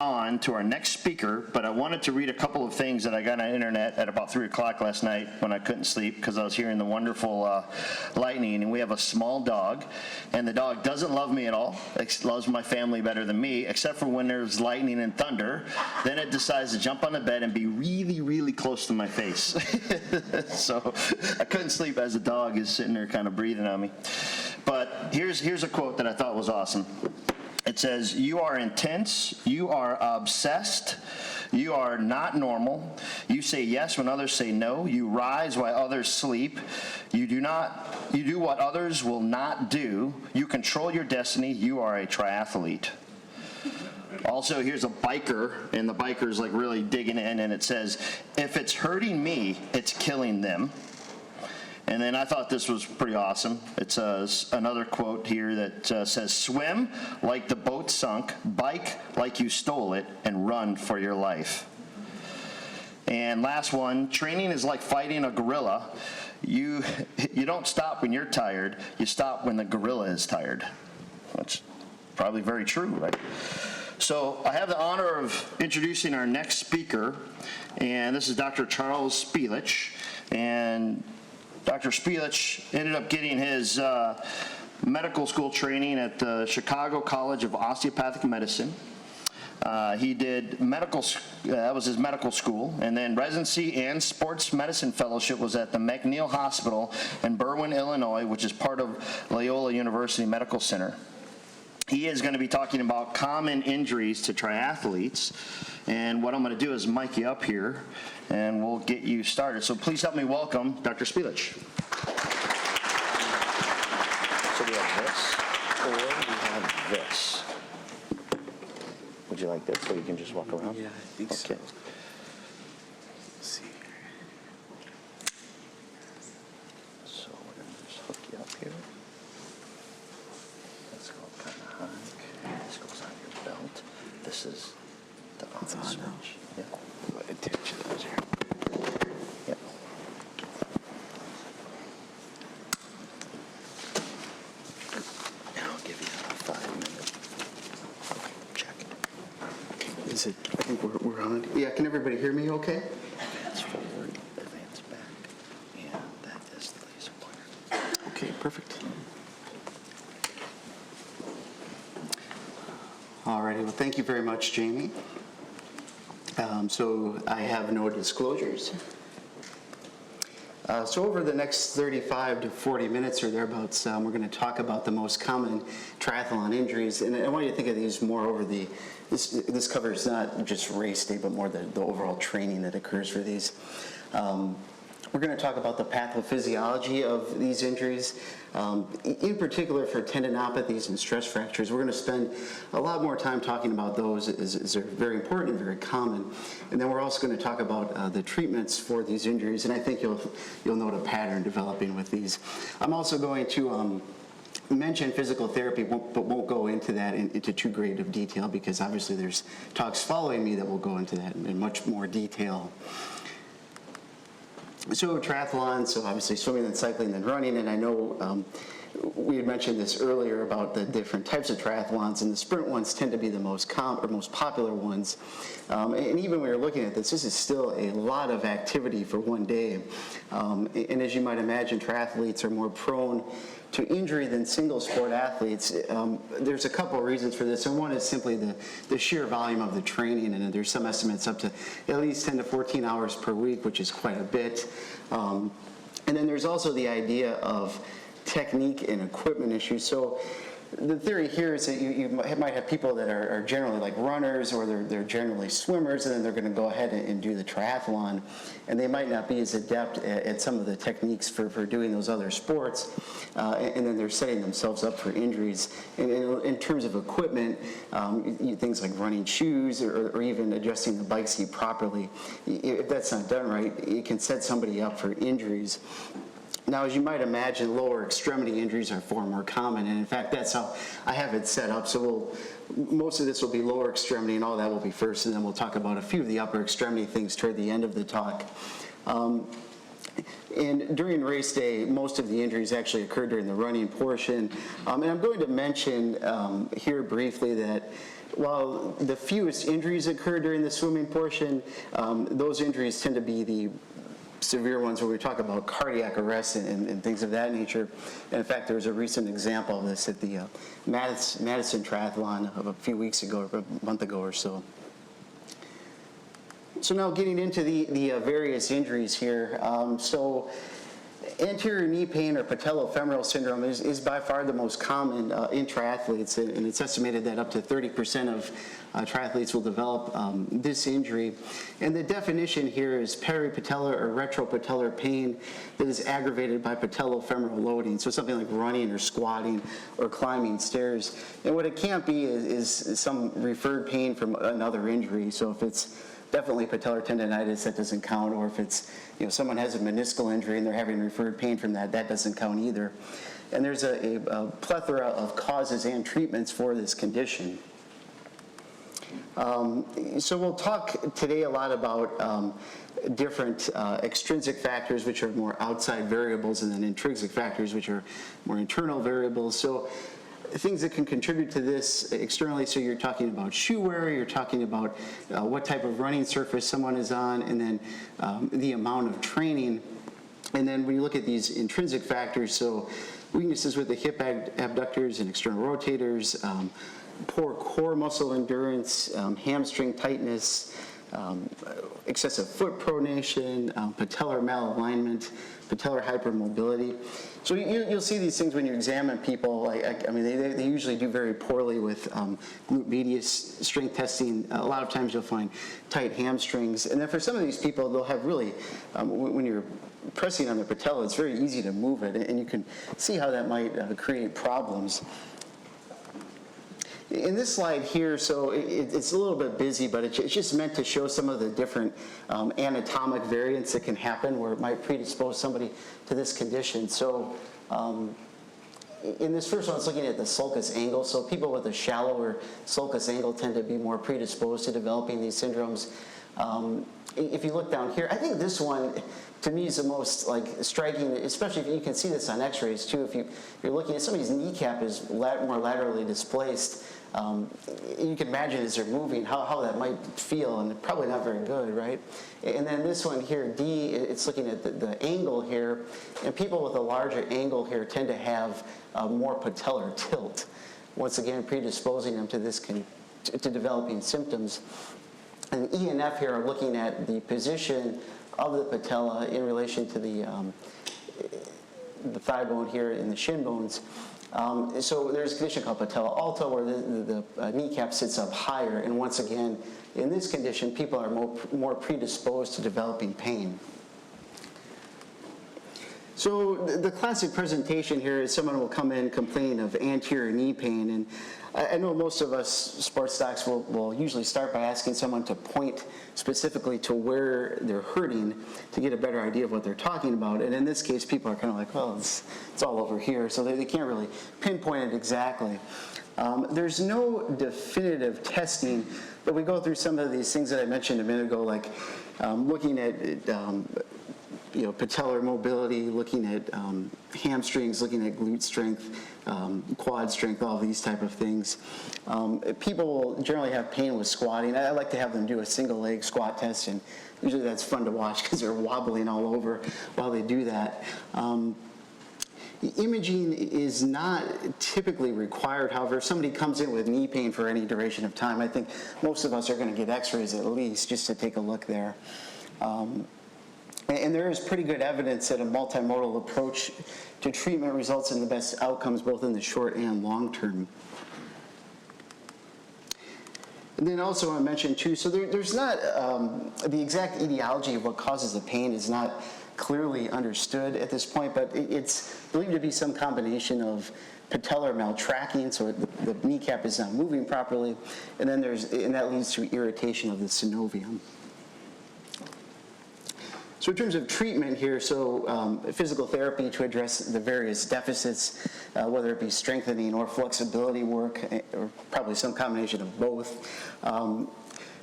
On to our next speaker, but I wanted to read a couple of things that I got on the internet at about 3 o'clock last night when I couldn't sleep because I was hearing the wonderful lightning. And we have a small dog, and the dog doesn't love me at all. It loves my family better than me, except for when there's lightning and thunder. Then it decides to jump on the bed and be really, really close to my face. So I couldn't sleep as the dog is sitting there kind of breathing on me. But here's a quote that I thought was awesome. It says, "You are intense, you are obsessed, you are not normal, you say yes when others say no, you rise while others sleep, you do what others will not do, you control your destiny, you are a triathlete." Also, here's a biker, and the biker's like really digging in, and it says, "If it's hurting me, it's killing them." And then I thought this was pretty awesome. It's another quote here that says, "Swim like the boat sunk, bike like you stole it, and run for your life." And last one, "Training is like fighting a gorilla. You don't stop when you're tired, you stop when the gorilla is tired." That's probably very true, right? So I have the honor of introducing our next speaker, and this is Dr. Charles Spelich. And Dr. Spelich ended up getting his medical school training at the Chicago College of Osteopathic Medicine. He did that was his medical school, and then residency and sports medicine fellowship was at the McNeil Hospital in Berwyn, Illinois, which is part of Loyola University Medical Center. He is going to be talking about common injuries to triathletes, and what I'm going to do is mic you up here, and we'll get you started. So please help me welcome Dr. Spelich. So we have this, or we have this. Would you like this, so you can just walk around? Yeah, I think so. Okay. Let's see here. So we're going to just hook you up here. Let's go kind of high. This goes on your belt. This is the on switch. Yeah. What attention those here? Yep. And I'll give you a 5-minute check. Is it? I think we're on. Yeah. Can everybody hear me? Okay. Advance forward, advance back, and that is the laser pointer. Okay. Perfect. Alrighty. Well, thank you very much, Jamie. So I have no disclosures. So over the next 35 to 40 minutes or thereabouts, we're going to talk about the most common triathlon injuries. And I want you to think of these more over this covers not just race day, but more the overall training that occurs for these. We're going to talk about the pathophysiology of these injuries, in particular for tendinopathies and stress fractures. We're going to spend a lot more time talking about those as they're very important and very common. And then we're also going to talk about the treatments for these injuries, and I think you'll note a pattern developing with these. I'm also going to mention physical therapy, but won't go into that into too great of detail because obviously there's talks following me that will go into that in much more detail. So triathlon, so obviously swimming and cycling and running, and I know we had mentioned this earlier about the different types of triathlons, and the sprint ones tend to be the most popular ones. And even when we were looking at this is still a lot of activity for one day. And as you might imagine, triathletes are more prone to injury than single sport athletes. There's a couple of reasons for this, and one is simply the sheer volume of the training, and there's some estimates up to at least 10 to 14 hours per week, which is quite a bit. And then there's also the idea of technique and equipment issues. So the theory here is that you might have people that are generally like runners, or they're generally swimmers, and then they're going to go ahead and do the triathlon, and they might not be as adept at some of the techniques for doing those other sports, and then they're setting themselves up for injuries. And in terms of equipment, things like running shoes or even adjusting the bike seat properly, if that's not done right, it can set somebody up for injuries. Now, as you might imagine, lower extremity injuries are far more common, and in fact, that's how I have it set up. So most of this will be lower extremity, and all that will be first, and then we'll talk about a few of the upper extremity things toward the end of the talk. And during race day, most of the injuries actually occurred during the running portion. And I'm going to mention here briefly that while the fewest injuries occur during the swimming portion, those injuries tend to be the severe ones where we talk about cardiac arrest and things of that nature. And in fact, there was a recent example of this at the Madison Triathlon of a few weeks ago, or a month ago or so. So now getting into the various injuries here. So anterior knee pain or patellofemoral syndrome is by far the most common in triathletes, and it's estimated that up to 30% of triathletes will develop this injury. And the definition here is peripatellar or retropatellar pain that is aggravated by patellofemoral loading, so something like running or squatting or climbing stairs. And what it can't be is some referred pain from another injury. So if it's definitely patellar tendonitis, that doesn't count, or if it's, someone has a meniscal injury and they're having referred pain from that, that doesn't count either. And there's a plethora of causes and treatments for this condition. So we'll talk today a lot about different extrinsic factors, which are more outside variables, and then intrinsic factors, which are more internal variables. So things that can contribute to this externally, so you're talking about shoe wear, you're talking about what type of running surface someone is on, and then the amount of training. And then when you look at these intrinsic factors, so weaknesses with the hip abductors and external rotators, poor core muscle endurance, hamstring tightness, excessive foot pronation, patellar malalignment, patellar hypermobility. So you'll see these things when you examine people. I mean, they usually do very poorly with glute medius strength testing. A lot of times you'll find tight hamstrings. And then for some of these people, they'll have really, when you're pressing on their patella, it's very easy to move it. And you can see how that might create problems. In this slide here, so it's a little bit busy, but it's just meant to show some of the different anatomic variants that can happen where it might predispose somebody to this condition. So in this first one, it's looking at the sulcus angle. So people with a shallower sulcus angle tend to be more predisposed to developing these syndromes. If you look down here, I think this one, to me, is the most striking, especially if you can see this on x-rays too. If you're looking at somebody's kneecap is more laterally displaced, you can imagine as they're moving how that might feel, and probably not very good, right? And then this one here, D, it's looking at the angle here, and people with a larger angle here tend to have more patellar tilt, once again predisposing them to this to developing symptoms. And E and F here are looking at the position of the patella in relation to the thigh bone here and the shin bones. So there's a condition called patella alta where the kneecap sits up higher, and once again, in this condition, people are more predisposed to developing pain. So the classic presentation here is someone will come in complaining of anterior knee pain, and I know most of us sports docs will usually start by asking someone to point specifically to where they're hurting to get a better idea of what they're talking about. And in this case, people are kind of like, well, it's all over here, so they can't really pinpoint it exactly. There's no definitive testing, but we go through some of these things that I mentioned a minute ago, like looking at patellar mobility, looking at hamstrings, looking at glute strength, quad strength, all these type of things. People will generally have pain with squatting. I like to have them do a single leg squat test, and usually that's fun to watch because they're wobbling all over while they do that. Imaging is not typically required. However, if somebody comes in with knee pain for any duration of time, I think most of us are going to get x-rays at least just to take a look there. And there is pretty good evidence that a multimodal approach to treatment results in the best outcomes both in the short and long term. And then also I mentioned too, so there's not, the exact etiology of what causes the pain is not clearly understood at this point, but it's believed to be some combination of patellar maltracking, so the kneecap is not moving properly, and then that leads to irritation of the synovium. So in terms of treatment here, so physical therapy to address the various deficits, whether it be strengthening or flexibility work, or probably some combination of both.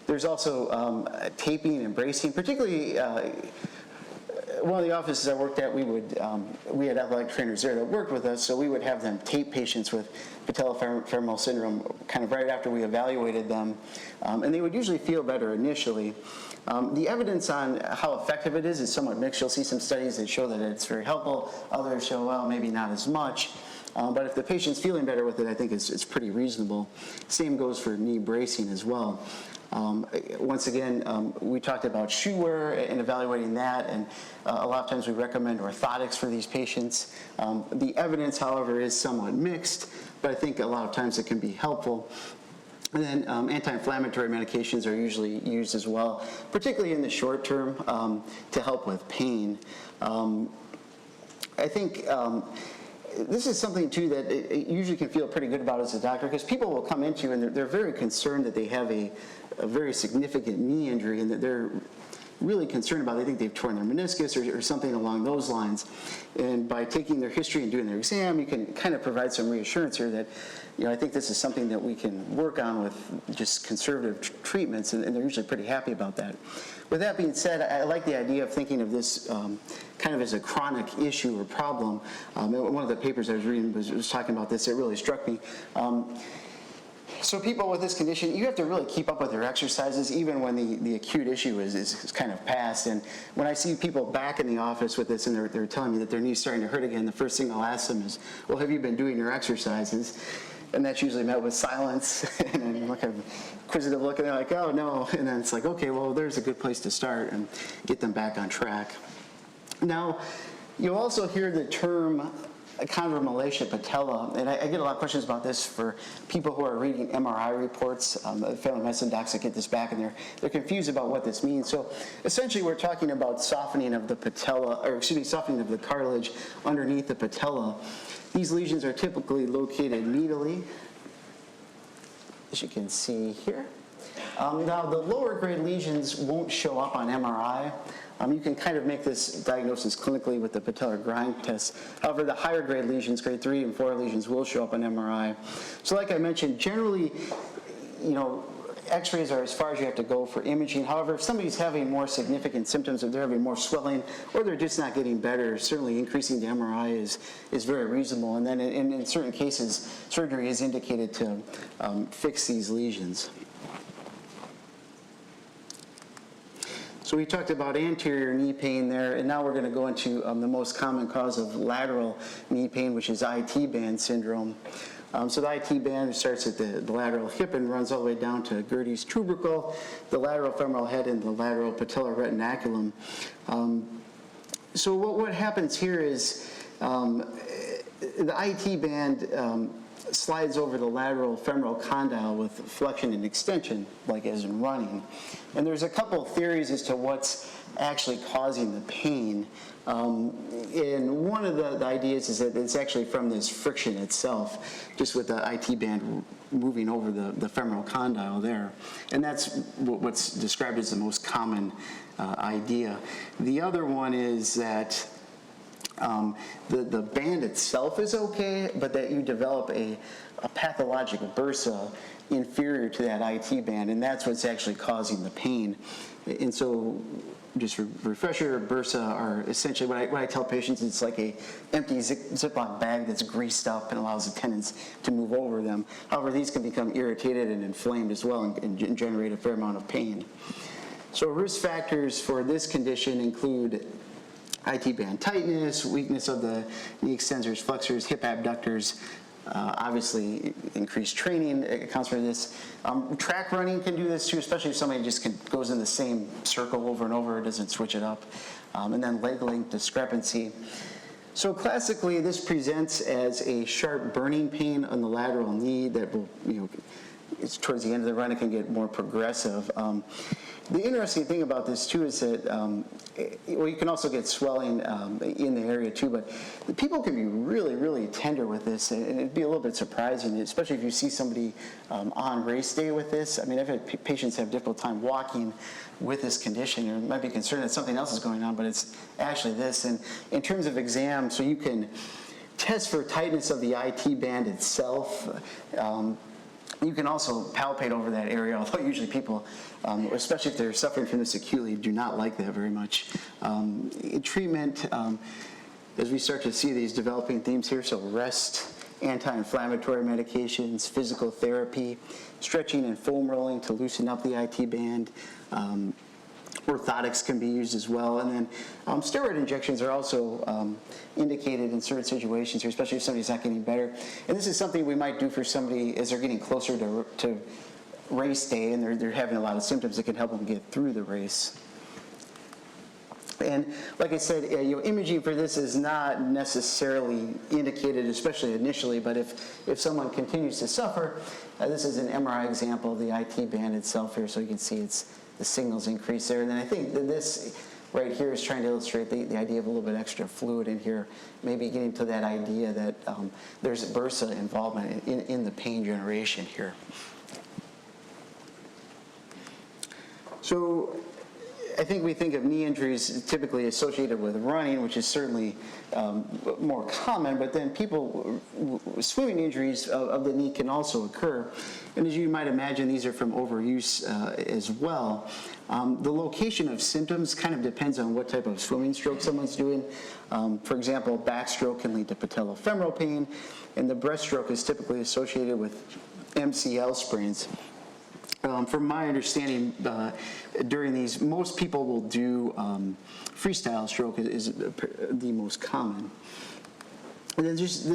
There's also taping and bracing, particularly one of the offices I worked at, we had athletic trainers there that worked with us, so we would have them tape patients with patellofemoral syndrome kind of right after we evaluated them, and they would usually feel better initially. The evidence on how effective it is somewhat mixed. You'll see some studies that show that it's very helpful. Others show, well, maybe not as much. But if the patient's feeling better with it, I think it's pretty reasonable. Same goes for knee bracing as well. Once again, we talked about shoe wear and evaluating that, and a lot of times we recommend orthotics for these patients. The evidence, however, is somewhat mixed, but I think a lot of times it can be helpful. And then anti-inflammatory medications are usually used as well, particularly in the short term to help with pain. I think this is something, too, that it usually can feel pretty good about as a doctor, because people will come into you and they're very concerned that they have a very significant knee injury and that they're really concerned about it. They think they've torn their meniscus or something along those lines. And by taking their history and doing their exam, you can kind of provide some reassurance here that, I think this is something that we can work on with just conservative treatments, and they're usually pretty happy about that. With that being said, I like the idea of thinking of this kind of as a chronic issue or problem. One of the papers I was reading was talking about this. It really struck me. So people with this condition, you have to really keep up with their exercises even when the acute issue is kind of past. And when I see people back in the office with this and they're telling me that their knee's starting to hurt again, the first thing I'll ask them is, well, have you been doing your exercises? And that's usually met with silence and then like an inquisitive look, and they're like, oh, no. And then it's like, okay, well, there's a good place to start and get them back on track. Now, you'll also hear the term chondromalacia patella, and I get a lot of questions about this for people who are reading MRI reports. Family medicine docs that get this back, and they're confused about what this means. So essentially, we're talking about softening of the patella, softening of the cartilage underneath the patella. These lesions are typically located medially, as you can see here. Now, the lower grade lesions won't show up on MRI. You can kind of make this diagnosis clinically with the patellar grind test. However, the higher grade lesions, grade 3 and 4 lesions, will show up on MRI. So like I mentioned, generally, x-rays are as far as you have to go for imaging. However, if somebody's having more significant symptoms, if they're having more swelling, or they're just not getting better, certainly increasing the MRI is very reasonable. And then in certain cases, surgery is indicated to fix these lesions. So we talked about anterior knee pain there, and now we're going to go into the most common cause of lateral knee pain, which is IT band syndrome. So the IT band starts at the lateral hip and runs all the way down to Gerdy's tubercle, the lateral femoral head, and the lateral patellar retinaculum. So what happens here is the IT band slides over the lateral femoral condyle with flexion and extension, like as in running. And there's a couple of theories as to what's actually causing the pain. And one of the ideas is that it's actually from this friction itself, just with the IT band moving over the femoral condyle there. And that's what's described as the most common idea. The other one is that the band itself is okay, but that you develop a pathologic bursa inferior to that IT band, and that's what's actually causing the pain. And so, just for refresher, bursa are essentially what I tell patients, it's like a empty Ziploc bag that's greased up and allows the tendons to move over them. However, these can become irritated and inflamed as well and generate a fair amount of pain. So risk factors for this condition include IT band tightness, weakness of the knee extensors, flexors, hip abductors. Obviously, increased training accounts for this. Track running can do this too, especially if somebody just goes in the same circle over and over, doesn't switch it up. And then leg length discrepancy. So classically, this presents as a sharp burning pain on the lateral knee that will, it's towards the end of the run, it can get more progressive. The interesting thing about this too is that, you can also get swelling in the area too, but people can be really, really tender with this, and it'd be a little bit surprising, especially if you see somebody on race day with this. I mean, I've had patients have a difficult time walking with this condition, or might be concerned that something else is going on, but it's actually this. And in terms of exam, so you can test for tightness of the IT band itself. You can also palpate over that area, although usually people, especially if they're suffering from this acutely, do not like that very much. Treatment, as we start to see these developing themes here, so rest, anti-inflammatory medications, physical therapy, stretching and foam rolling to loosen up the IT band. Orthotics can be used as well. And then steroid injections are also indicated in certain situations here, especially if somebody's not getting better. And this is something we might do for somebody as they're getting closer to race day and they're having a lot of symptoms that can help them get through the race. And like I said, imaging for this is not necessarily indicated, especially initially, but if someone continues to suffer, this is an MRI example of the IT band itself here, so you can see the signals increase there. And then I think that this right here is trying to illustrate the idea of a little bit extra fluid in here, maybe getting to that idea that there's bursa involvement in the pain generation here. So I think we think of knee injuries typically associated with running, which is certainly more common, but then swimming injuries of the knee can also occur. And as you might imagine, these are from overuse as well. The location of symptoms kind of depends on what type of swimming stroke someone's doing. For example, backstroke can lead to patellofemoral pain, and the breaststroke is typically associated with MCL sprains. From my understanding, during these, most people will do freestyle stroke is the most common. And then just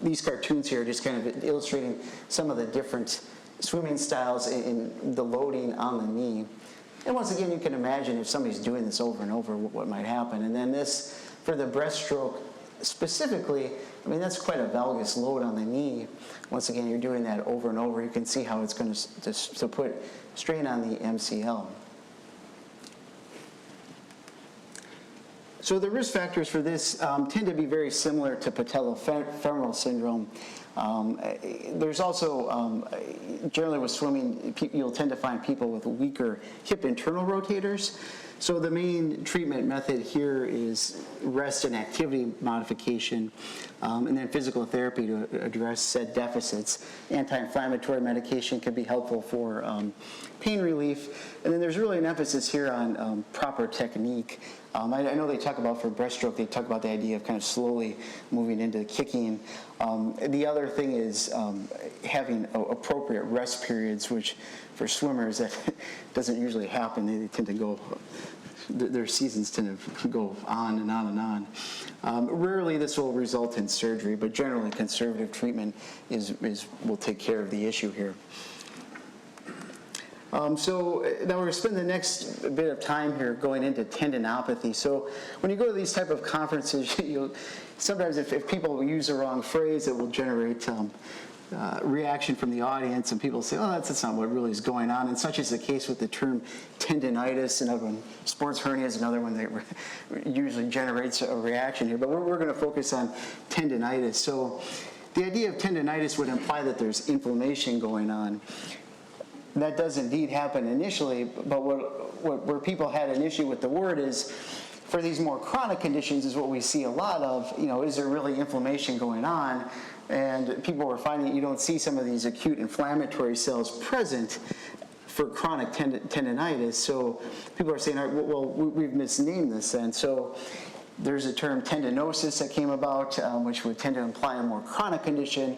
these cartoons here are just kind of illustrating some of the different swimming styles in the loading on the knee. And once again, you can imagine if somebody's doing this over and over, what might happen. And then this, for the breaststroke specifically, I mean, that's quite a valgus load on the knee. Once again, you're doing that over and over. You can see how it's going to put strain on the MCL. So the risk factors for this tend to be very similar to patellofemoral syndrome. There's also, generally with swimming, you'll tend to find people with weaker hip internal rotators. So the main treatment method here is rest and activity modification, and then physical therapy to address said deficits. Anti-inflammatory medication can be helpful for pain relief. And then there's really an emphasis here on proper technique. I know they talk about for breaststroke, they talk about the idea of kind of slowly moving into kicking. The other thing is having appropriate rest periods, which for swimmers that doesn't usually happen. They tend to go, their seasons tend to go on and on and on. Rarely this will result in surgery, but generally conservative treatment will take care of the issue here. So now we're going to spend the next bit of time here going into tendinopathy. So when you go to these type of conferences, sometimes if people use the wrong phrase, it will generate reaction from the audience, and people say, oh, that's not what really is going on. And such is the case with the term tendinitis. Another one, sports hernia is another one that usually generates a reaction here. But we're going to focus on tendinitis. So the idea of tendinitis would imply that there's inflammation going on. That does indeed happen initially, but where people had an issue with the word is for these more chronic conditions is what we see a lot of, is there really inflammation going on? And people are finding you don't see some of these acute inflammatory cells present for chronic tendinitis. So people are saying, well, we've misnamed this then. So there's a term tendinosis that came about, which would tend to imply a more chronic condition.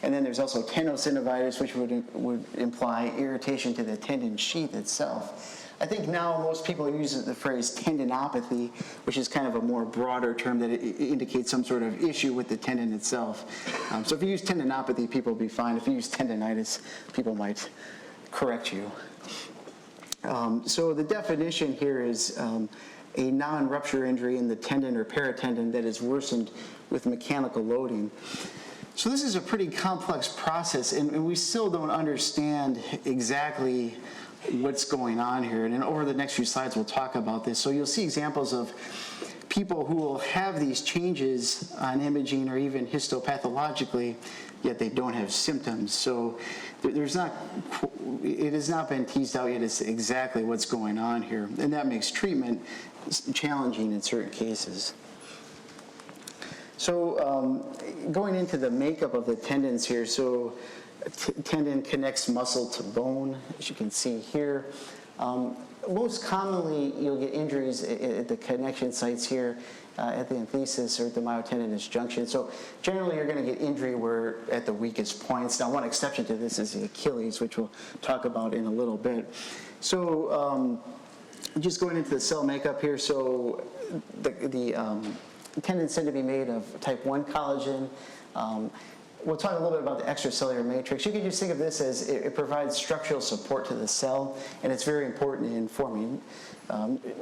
And then there's also tenosynovitis, which would imply irritation to the tendon sheath itself. I think now most people use the phrase tendinopathy, which is kind of a more broader term that indicates some sort of issue with the tendon itself. So if you use tendinopathy, people will be fine. If you use tendinitis, people might correct you. So the definition here is a non-rupture injury in the tendon or paratendon that is worsened with mechanical loading. So this is a pretty complex process, and we still don't understand exactly what's going on here. And over the next few slides, we'll talk about this. So you'll see examples of people who will have these changes on imaging or even histopathologically, yet they don't have symptoms. So it has not been teased out yet as exactly what's going on here. And that makes treatment challenging in certain cases. So going into the makeup of the tendons here, so Tendon connects muscle to bone, as you can see here. Most commonly, you'll get injuries at the connection sites here at the enthesis or the myotendinous junction. So generally, you're going to get injury where at the weakest points. Now, one exception to this is the Achilles, which we'll talk about in a little bit. So just going into the cell makeup here, so the tendons tend to be made of type 1 collagen. We'll talk a little bit about the extracellular matrix. You can just think of this as it provides structural support to the cell, and it's very important in forming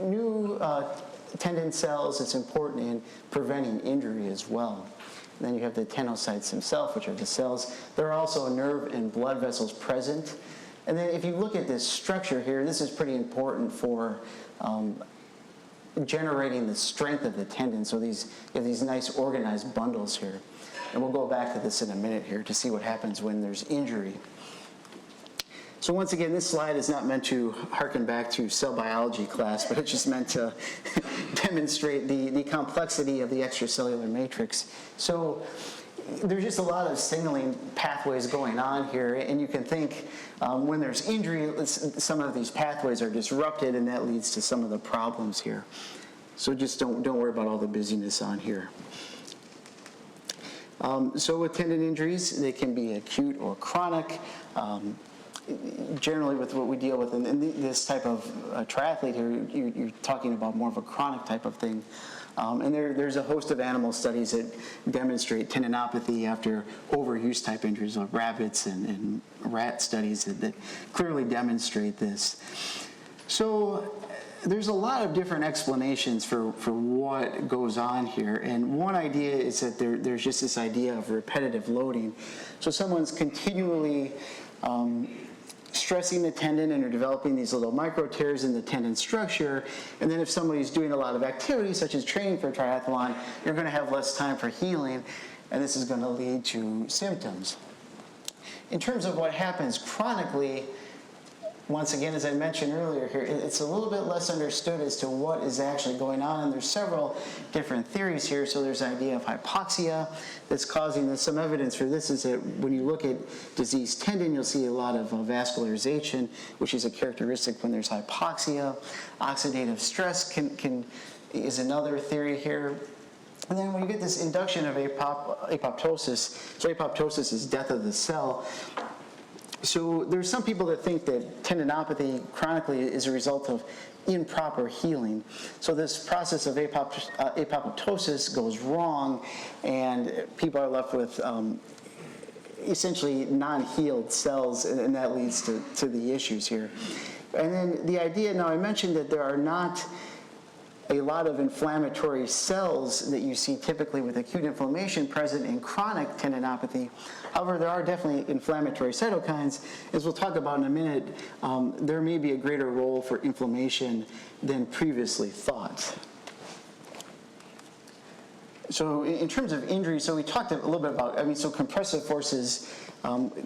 new tendon cells. It's important in preventing injury as well. And then you have the tenocytes themselves, which are the cells. There are also nerve and blood vessels present. And then if you look at this structure here, this is pretty important for generating the strength of the tendon. So you have these nice organized bundles here. And we'll go back to this in a minute here to see what happens when there's injury. So once again, this slide is not meant to harken back to cell biology class, but it's just meant to demonstrate the complexity of the extracellular matrix. So there's just a lot of signaling pathways going on here, and you can think when there's injury, some of these pathways are disrupted, and that leads to some of the problems here. So just don't worry about all the busyness on here. So with tendon injuries, they can be acute or chronic. Generally with what we deal with in this type of triathlete here, you're talking about more of a chronic type of thing. And there's a host of animal studies that demonstrate tendinopathy after overuse type injuries, like rabbits and rat studies that clearly demonstrate this. So there's a lot of different explanations for what goes on here, and one idea is that there's just this idea of repetitive loading. So someone's continually stressing the tendon, and you're developing these little micro tears in the tendon structure, and then if somebody's doing a lot of activity, such as training for triathlon, you're going to have less time for healing, and this is going to lead to symptoms. In terms of what happens chronically, once again, as I mentioned earlier here, it's a little bit less understood as to what is actually going on, and there's several different theories here. So there's the idea of hypoxia that's causing this. Some evidence for this is that when you look at diseased tendon, you'll see a lot of vascularization, which is a characteristic when there's hypoxia. Oxidative stress is another theory here. And then when you get this induction of apoptosis, so apoptosis is death of the cell. So there's some people that think that tendinopathy chronically is a result of improper healing. So this process of apoptosis goes wrong, and people are left with essentially non-healed cells, and that leads to the issues here. And then the idea, now I mentioned that there are not a lot of inflammatory cells that you see typically with acute inflammation present in chronic tendinopathy. However, there are definitely inflammatory cytokines. As we'll talk about in a minute, there may be a greater role for inflammation than previously thought. So in terms of injury, so we talked a little bit about, so compressive forces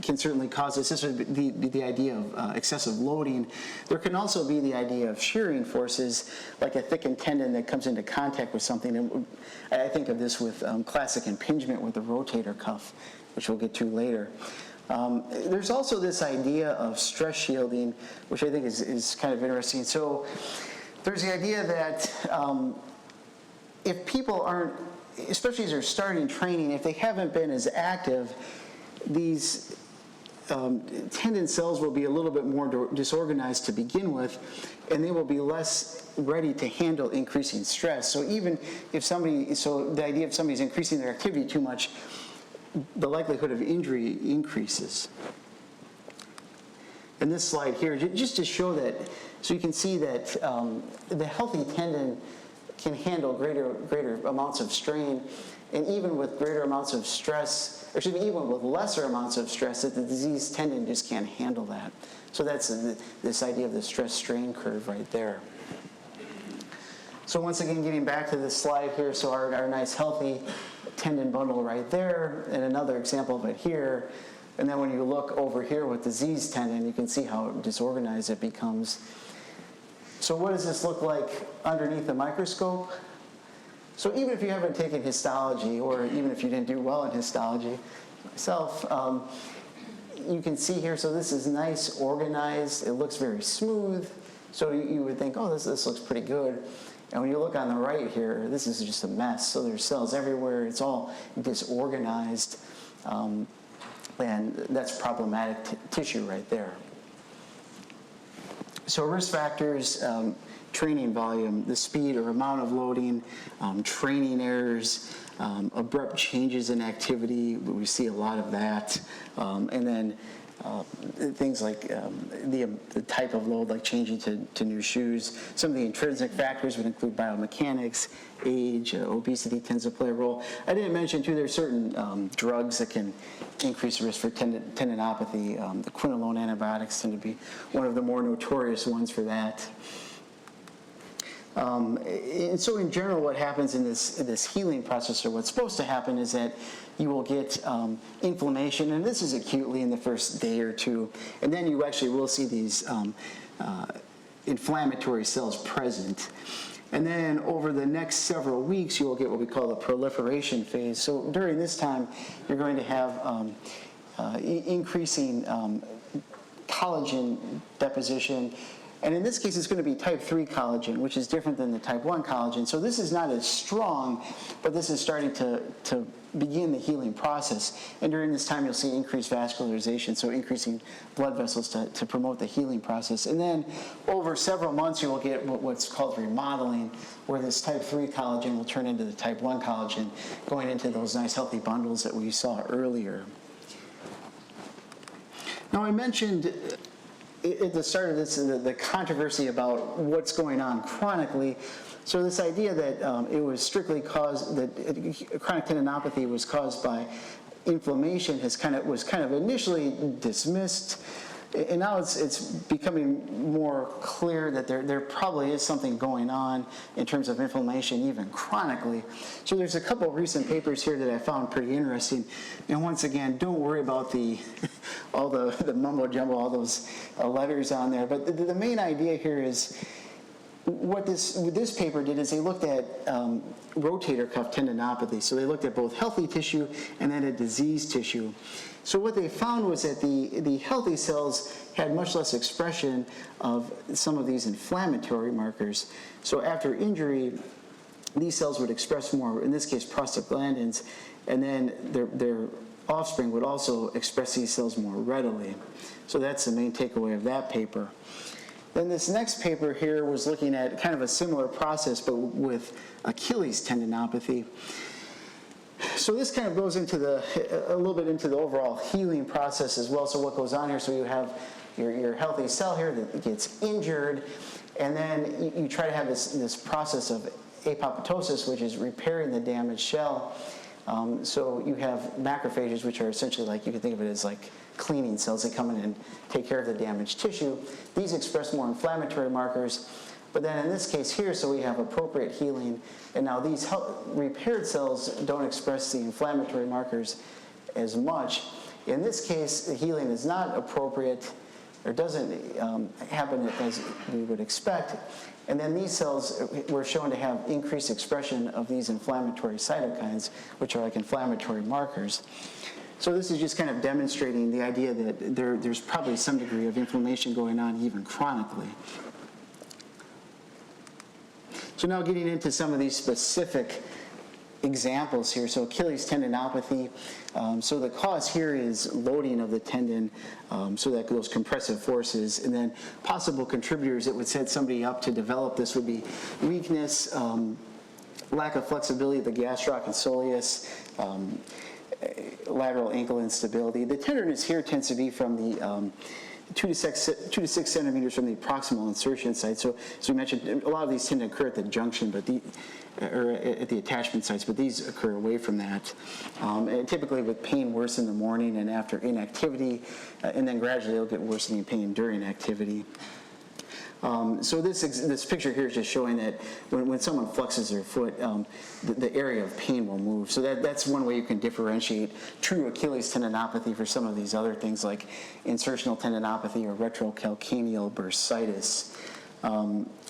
can certainly cause this. This would be the idea of excessive loading. There can also be the idea of shearing forces, like a thickened tendon that comes into contact with something. And I think of this with classic impingement with the rotator cuff, which we'll get to later. There's also this idea of stress shielding, which I think is kind of interesting. So there's the idea that if people aren't, especially as they're starting training, if they haven't been as active, these tendon cells will be a little bit more disorganized to begin with, and they will be less ready to handle increasing stress. So even if the idea of somebody's increasing their activity too much, the likelihood of injury increases. And this slide here, just to show that, so you can see that the healthy tendon can handle greater amounts of strain, and even with greater amounts of stress, even with lesser amounts of stress, that the diseased tendon just can't handle that. So that's this idea of the stress-strain curve right there. So once again, getting back to this slide here, so our nice healthy tendon bundle right there, and another example of it here. And then when you look over here with diseased tendon, you can see how disorganized it becomes. So what does this look like underneath the microscope? So even if you haven't taken histology, or even if you didn't do well in histology, myself, you can see here, so this is nice, organized, it looks very smooth. So you would think, oh, this looks pretty good. And when you look on the right here, this is just a mess. So there's cells everywhere, it's all disorganized. And that's problematic tissue right there. So risk factors, training volume, the speed or amount of loading, training errors, abrupt changes in activity, we see a lot of that. And then things like the type of load, like changing to new shoes. Some of the intrinsic factors would include biomechanics, age, obesity tends to play a role. I didn't mention too, there's certain drugs that can increase risk for tendinopathy. The quinolone antibiotics tend to be one of the more notorious ones for that. And so in general, what happens in this healing process, or what's supposed to happen, is that you will get inflammation, and this is acutely in the first day or two, and then you actually will see these inflammatory cells present. And then over the next several weeks, you will get what we call the proliferation phase. So during this time, you're going to have increasing collagen deposition. And in this case, it's going to be type 3 collagen, which is different than the type 1 collagen. So this is not as strong, but this is starting to begin the healing process. And during this time, you'll see increased vascularization, so increasing blood vessels to promote the healing process. And then over several months, you will get what's called remodeling, where this type 3 collagen will turn into the type 1 collagen, going into those nice healthy bundles that we saw earlier. Now, I mentioned at the start of this, the controversy about what's going on chronically. So this idea that it was strictly caused, that chronic tendinopathy was caused by inflammation was kind of initially dismissed. And now it's becoming more clear that there probably is something going on in terms of inflammation, even chronically. So there's a couple of recent papers here that I found pretty interesting. And once again, don't worry about all the mumbo jumbo, all those letters on there. But the main idea here is what this paper did is they looked at rotator cuff tendinopathy. So they looked at both healthy tissue and then a diseased tissue. So what they found was that the healthy cells had much less expression of some of these inflammatory markers. So after injury, these cells would express more, in this case, prostaglandins, and then their offspring would also express these cells more readily. So that's the main takeaway of that paper. Then this next paper here was looking at kind of a similar process, but with Achilles tendinopathy. So this kind of goes into a little bit into the overall healing process as well. So what goes on here, so you have your healthy cell here that gets injured, and then you try to have this process of apoptosis, which is repairing the damaged shell. So you have macrophages, which are essentially like, you can think of it as like cleaning cells. They come in and take care of the damaged tissue. These express more inflammatory markers. But then in this case here, so we have appropriate healing, and now these repaired cells don't express the inflammatory markers as much. In this case, the healing is not appropriate, or doesn't happen as we would expect, and then these cells were shown to have increased expression of these inflammatory cytokines, which are like inflammatory markers. So this is just kind of demonstrating the idea that there's probably some degree of inflammation going on even chronically. So now getting into some of these specific examples here. So Achilles tendinopathy. So the cause here is loading of the tendon, so that those compressive forces, and then possible contributors that would set somebody up to develop this would be weakness, lack of flexibility of the gastroc and soleus, lateral ankle instability. The tenderness here tends to be from the 2 to 6 centimeters from the proximal insertion site. So we mentioned a lot of these tend to occur at the junction, or at the attachment sites, but these occur away from that. And typically with pain worse in the morning and after inactivity, and then gradually it'll get worsening pain during activity. So this picture here is just showing that when someone flexes their foot, the area of pain will move. So that's one way you can differentiate true Achilles tendinopathy for some of these other things like insertional tendinopathy or retrocalcaneal bursitis.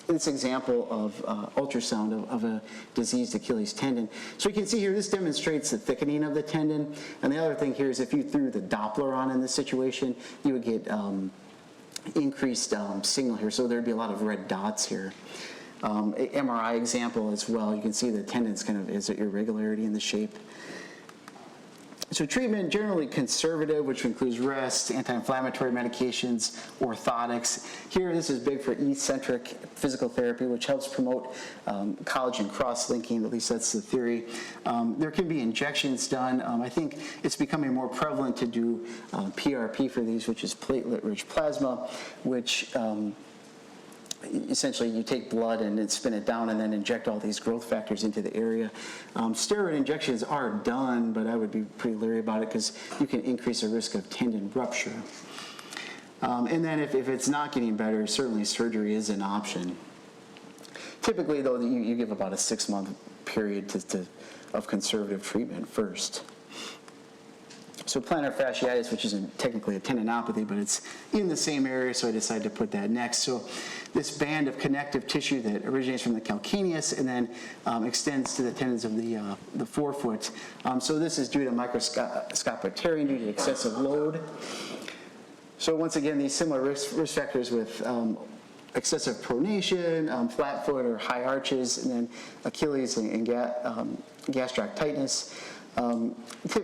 this example of ultrasound of a diseased Achilles tendon. So you can see here, this demonstrates the thickening of the tendon. And the other thing here is if you threw the Doppler on in this situation, you would get increased signal here. So there'd be a lot of red dots here. MRI example as well. You can see the tendon's kind of is an irregularity in the shape. So treatment, generally conservative, which includes rest, anti-inflammatory medications, orthotics. Here, this is big for eccentric physical therapy, which helps promote collagen cross-linking, at least that's the theory. There can be injections done. I think it's becoming more prevalent to do PRP for these, which is platelet-rich plasma, which essentially you take blood and then spin it down and then inject all these growth factors into the area. Steroid injections are done, but I would be pretty leery about it because you can increase the risk of tendon rupture. And then if it's not getting better, certainly surgery is an option. Typically, though, you give about a 6-month period of conservative treatment first. So plantar fasciitis, which isn't technically a tendinopathy, but it's in the same area, so I decided to put that next. So this band of connective tissue that originates from the calcaneus and then extends to the tendons of the forefoot. So this is due to microscopic tearing due to excessive load. So once again, these similar risk factors with excessive pronation, flat foot or high arches, and then Achilles and gastroc tightness.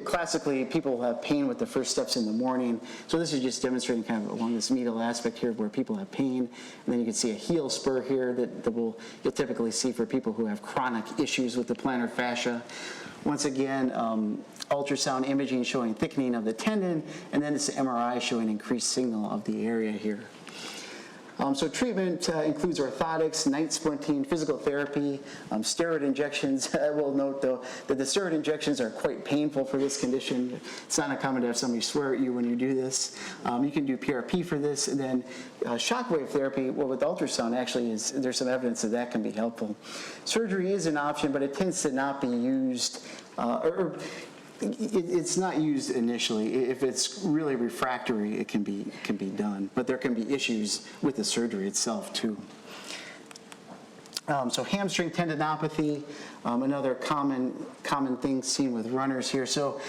Classically, people have pain with the first steps in the morning. So this is just demonstrating kind of along this medial aspect here where people have pain. And then you can see a heel spur here that you'll typically see for people who have chronic issues with the plantar fascia. Once again, ultrasound imaging showing thickening of the tendon, and then this MRI showing increased signal of the area here. So treatment includes orthotics, night splinting, physical therapy, steroid injections. I will note, though, that the steroid injections are quite painful for this condition. It's not uncommon to have somebody swear at you when you do this. You can do PRP for this, and then shockwave therapy, well, with ultrasound, actually, there's some evidence that can be helpful. Surgery is an option, but it tends to not be used, it's not used initially. If it's really refractory, it can be done, but there can be issues with the surgery itself too. So hamstring tendinopathy, another common thing seen with runners here. So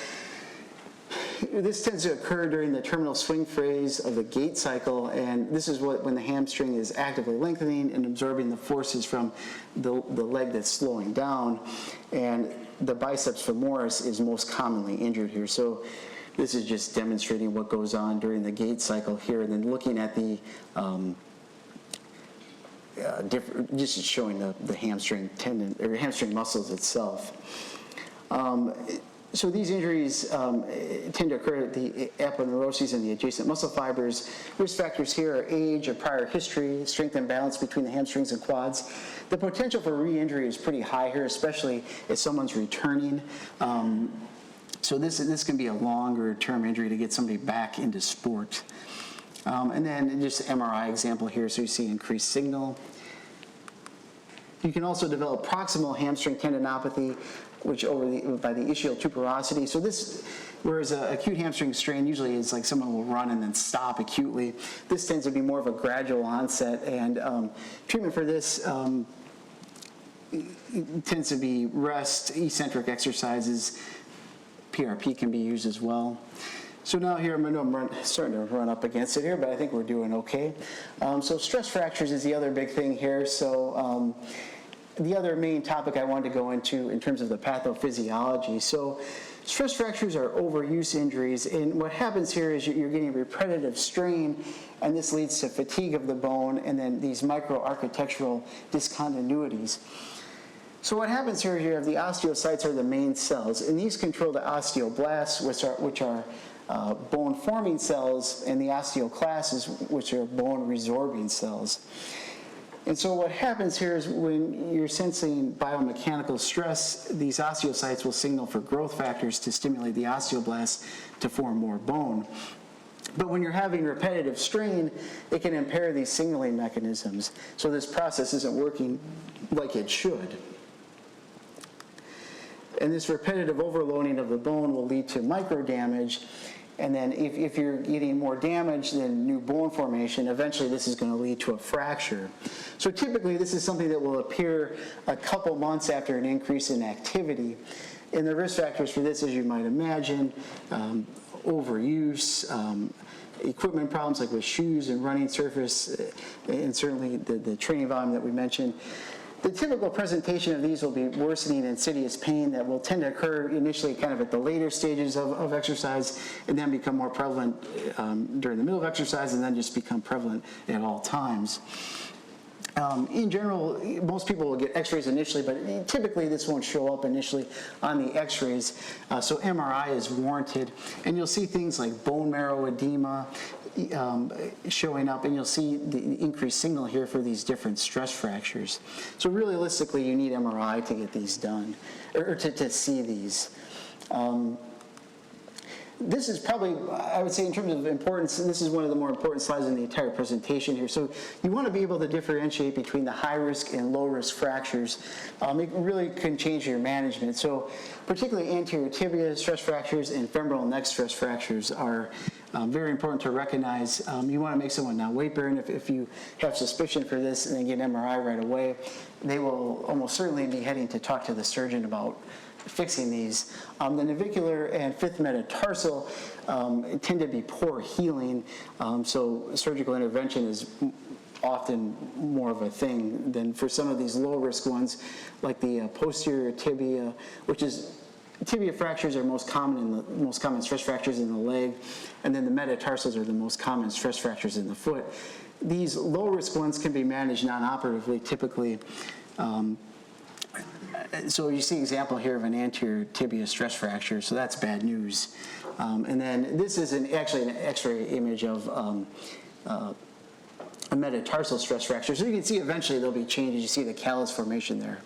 this tends to occur during the terminal swing phase of the gait cycle, and this is when the hamstring is actively lengthening and absorbing the forces from the leg that's slowing down, and the biceps femoris is most commonly injured here. So this is just demonstrating what goes on during the gait cycle here, and then looking at the just showing the hamstring tendon or hamstring muscles itself. So these injuries tend to occur at the aponeuroses and the adjacent muscle fibers. Risk factors here are age, a prior history, strength and balance between the hamstrings and quads. The potential for re-injury is pretty high here, especially if someone's returning. So this can be a longer term injury to get somebody back into sport. And then just an MRI example here, so you see increased signal. You can also develop proximal hamstring tendinopathy, which by the ischial tuberosity. So this, whereas an acute hamstring strain usually is like someone will run and then stop acutely, this tends to be more of a gradual onset, and treatment for this tends to be rest, eccentric exercises. PRP can be used as well. So now here, I'm starting to run up against it here, but I think we're doing okay. So stress fractures is the other big thing here. So the other main topic I wanted to go into in terms of the pathophysiology. So stress fractures are overuse injuries, and what happens here is you're getting repetitive strain, and this leads to fatigue of the bone and then these microarchitectural discontinuities. So what happens here is you have the osteocytes are the main cells, and these control the osteoblasts, which are bone-forming cells, and the osteoclasts, which are bone-resorbing cells. And so what happens here is when you're sensing biomechanical stress, these osteocytes will signal for growth factors to stimulate the osteoblasts to form more bone. But when you're having repetitive strain, it can impair these signaling mechanisms. So this process isn't working like it should. And this repetitive overloading of the bone will lead to micro damage. And then if you're getting more damage than new bone formation, eventually this is going to lead to a fracture. So typically this is something that will appear a couple months after an increase in activity. And the risk factors for this, as you might imagine, overuse, equipment problems like with shoes and running surface, and certainly the training volume that we mentioned. The typical presentation of these will be worsening insidious pain that will tend to occur initially kind of at the later stages of exercise and then become more prevalent during the middle of exercise and then just become prevalent at all times. In general, most people will get x-rays initially, but typically this won't show up initially on the x-rays, so MRI is warranted. And you'll see things like bone marrow edema showing up, and you'll see the increased signal here for these different stress fractures. So realistically, you need MRI to get these done, or to see these. This is probably, I would say in terms of importance, this is one of the more important slides in the entire presentation here. So you want to be able to differentiate between the high risk and low risk fractures. It really can change your management. So particularly anterior tibia stress fractures and femoral neck stress fractures are very important to recognize. You want to make someone not weight bearing. If you have suspicion for this and then get an MRI right away, they will almost certainly be heading to talk to the surgeon about fixing these. The navicular and fifth metatarsal tend to be poor healing, so surgical intervention is often more of a thing than for some of these low-risk ones, like the posterior tibia, which is tibia fractures are most common stress fractures in the leg, and then the metatarsals are the most common stress fractures in the foot. These low-risk ones can be managed non-operatively, typically. So you see an example here of an anterior tibia stress fracture, so that's bad news. And then this is actually an x-ray image of a metatarsal stress fracture. So you can see eventually there'll be changes. You see the callus formation there.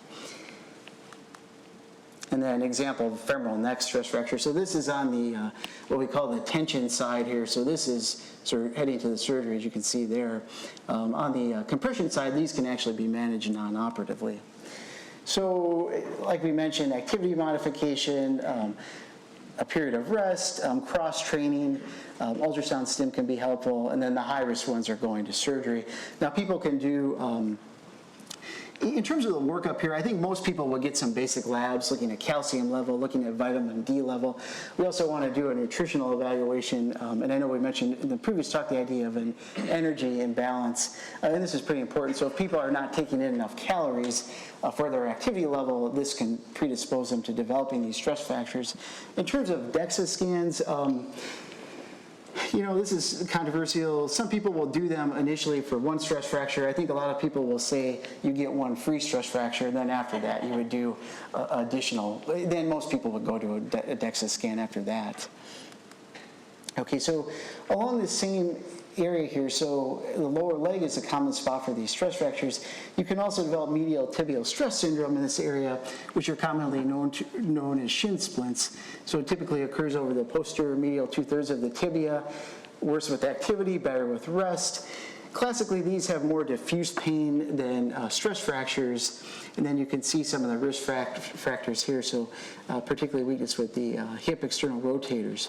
And then an example of femoral neck stress fracture. So this is on the, what we call the tension side here. So this is sort of heading to the surgery, as you can see there. On the compression side, these can actually be managed non-operatively. So, like we mentioned, activity modification, a period of rest, cross-training, ultrasound stim can be helpful, and then the high-risk ones are going to surgery. Now, people can do, in terms of the workup here, I think most people will get some basic labs, looking at calcium level, looking at vitamin D level. We also want to do a nutritional evaluation, and I know we mentioned in the previous talk the idea of an energy imbalance, and this is pretty important. So if people are not taking in enough calories for their activity level, this can predispose them to developing these stress fractures. In terms of DEXA scans, you know, this is controversial. Some people will do them initially for one stress fracture. I think a lot of people will say you get one free stress fracture, and then after that you would do additional. Then most people would go to a DEXA scan after that. Okay, so along the same area here, so the lower leg is a common spot for these stress fractures. You can also develop medial tibial stress syndrome in this area, which are commonly known as shin splints. So it typically occurs over the posterior medial 2/3 of the tibia, worse with activity, better with rest. Classically, these have more diffuse pain than stress fractures, and then you can see some of the risk factors here, so particularly weakness with the hip external rotators.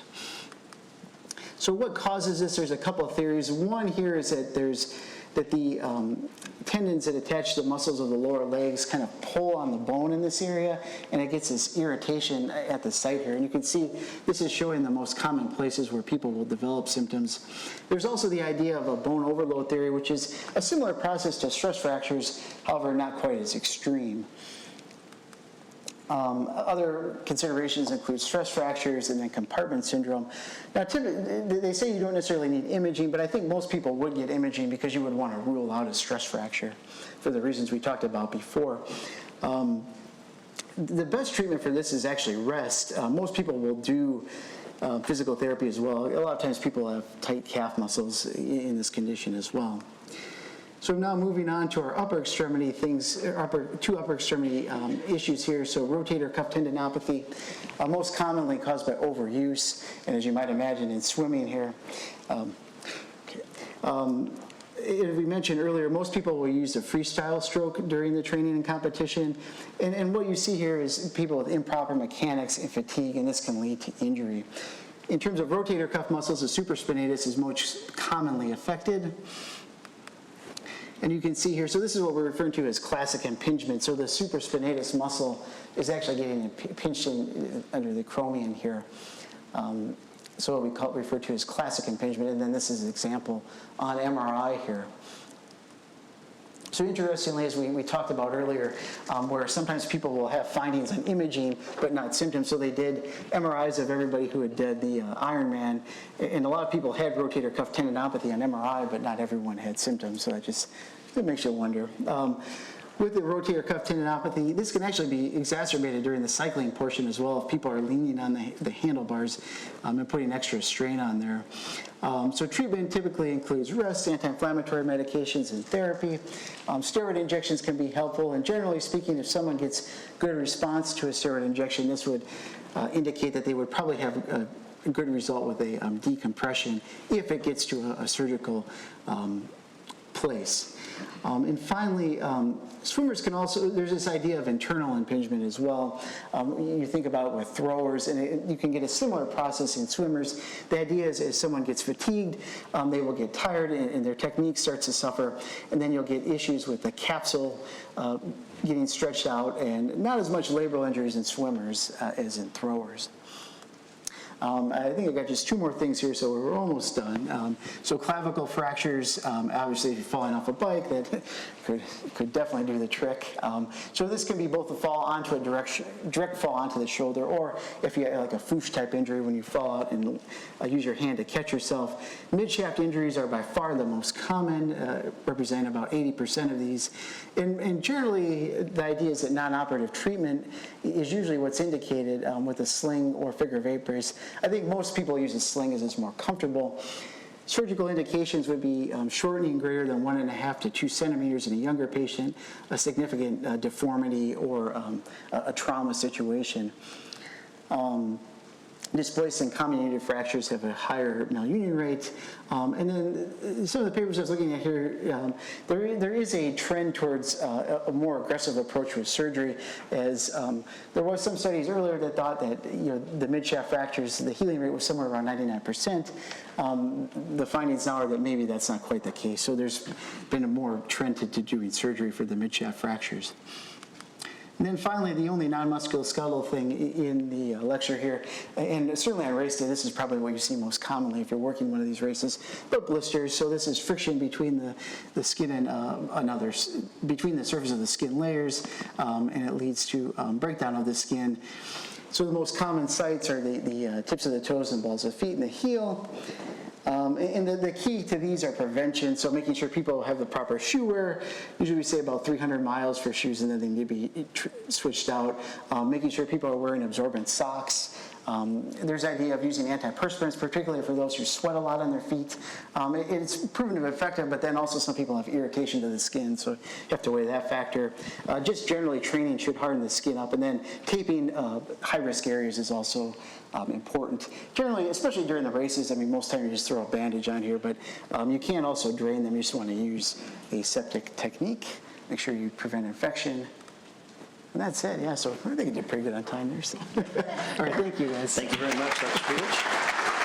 So what causes this? There's a couple of theories. One here is that the tendons that attach to the muscles of the lower legs kind of pull on the bone in this area, and it gets this irritation at the site here. And you can see this is showing the most common places where people will develop symptoms. There's also the idea of a bone overload theory, which is a similar process to stress fractures, however not quite as extreme. Other considerations include stress fractures and then compartment syndrome. Now, they say you don't necessarily need imaging, but I think most people would get imaging because you would want to rule out a stress fracture for the reasons we talked about before. The best treatment for this is actually rest. Most people will do physical therapy as well. A lot of times people have tight calf muscles in this condition as well. So now moving on to our upper extremity things, two upper extremity issues here. So rotator cuff tendinopathy, most commonly caused by overuse, and as you might imagine in swimming here. As we mentioned earlier, most people will use a freestyle stroke during the training and competition, and what you see here is people with improper mechanics and fatigue, and this can lead to injury. In terms of rotator cuff muscles, the supraspinatus is most commonly affected. And you can see here, so this is what we're referring to as classic impingement. So the supraspinatus muscle is actually getting pinched in under the acromion here. So what we refer to as classic impingement, and then this is an example on MRI here. So interestingly, as we talked about earlier, where sometimes people will have findings on imaging but not symptoms. So they did MRIs of everybody who had did the Ironman, and a lot of people had rotator cuff tendinopathy on MRI, but not everyone had symptoms. So it makes you wonder. With the rotator cuff tendinopathy, this can actually be exacerbated during the cycling portion as well if people are leaning on the handlebars and putting extra strain on there. So treatment typically includes rest, anti-inflammatory medications, and therapy. Steroid injections can be helpful, and generally speaking, if someone gets good response to a steroid injection, this would indicate that they would probably have a good result with a decompression if it gets to a surgical place. And finally, swimmers can also, there's this idea of internal impingement as well. You think about it with throwers, and you can get a similar process in swimmers. The idea is as someone gets fatigued, they will get tired and their technique starts to suffer, and then you'll get issues with the capsule getting stretched out, and not as much labral injuries in swimmers as in throwers. I think I've got just two more things here, so we're almost done. So clavicle fractures, obviously if you're falling off a bike, that could definitely do the trick. So this can be both a fall onto a direct fall onto the shoulder, or if you have like a foosh type injury when you fall out and use your hand to catch yourself. Midshaft injuries are by far the most common, represent about 80% of these. And generally, the idea is that non-operative treatment is usually what's indicated with a sling or figure of eight brace. I think most people use a sling as it's more comfortable. Surgical indications would be shortening greater than 1.5 to 2 centimeters in a younger patient, a significant deformity, or a trauma situation. Displaced and comminuted fractures have a higher malunion rate. And then some of the papers I was looking at here, there is a trend towards a more aggressive approach with surgery, as there was some studies earlier that thought that the midshaft fractures, the healing rate was somewhere around 99%. The findings now are that maybe that's not quite the case. So there's been a more trend to doing surgery for the midshaft fractures. And then finally, the only non-musculoskeletal thing in the lecture here, and certainly on race day, this is probably what you see most commonly if you're working one of these races, but blisters. So this is friction between the skin and between the surface of the skin layers, and it leads to breakdown of the skin. So the most common sites are the tips of the toes and balls of feet and the heel. And the key to these are prevention, so making sure people have the proper shoe wear. Usually we say about 300 miles for shoes, and then they need to be switched out. Making sure people are wearing absorbent socks. There's the idea of using antiperspirants, particularly for those who sweat a lot on their feet. It's proven to be effective, but then also some people have irritation to the skin, so you have to weigh that factor. Just generally, training should harden the skin up, and then taping high-risk areas is also important. Generally, especially during the races, I mean, most time you just throw a bandage on here, but you can also drain them. You just want to use a septic technique. Make sure you prevent infection. And that's it, yeah, so I think you did pretty good on time there. So. All right, thank you, guys. Thank you very much, Dr. Spelich.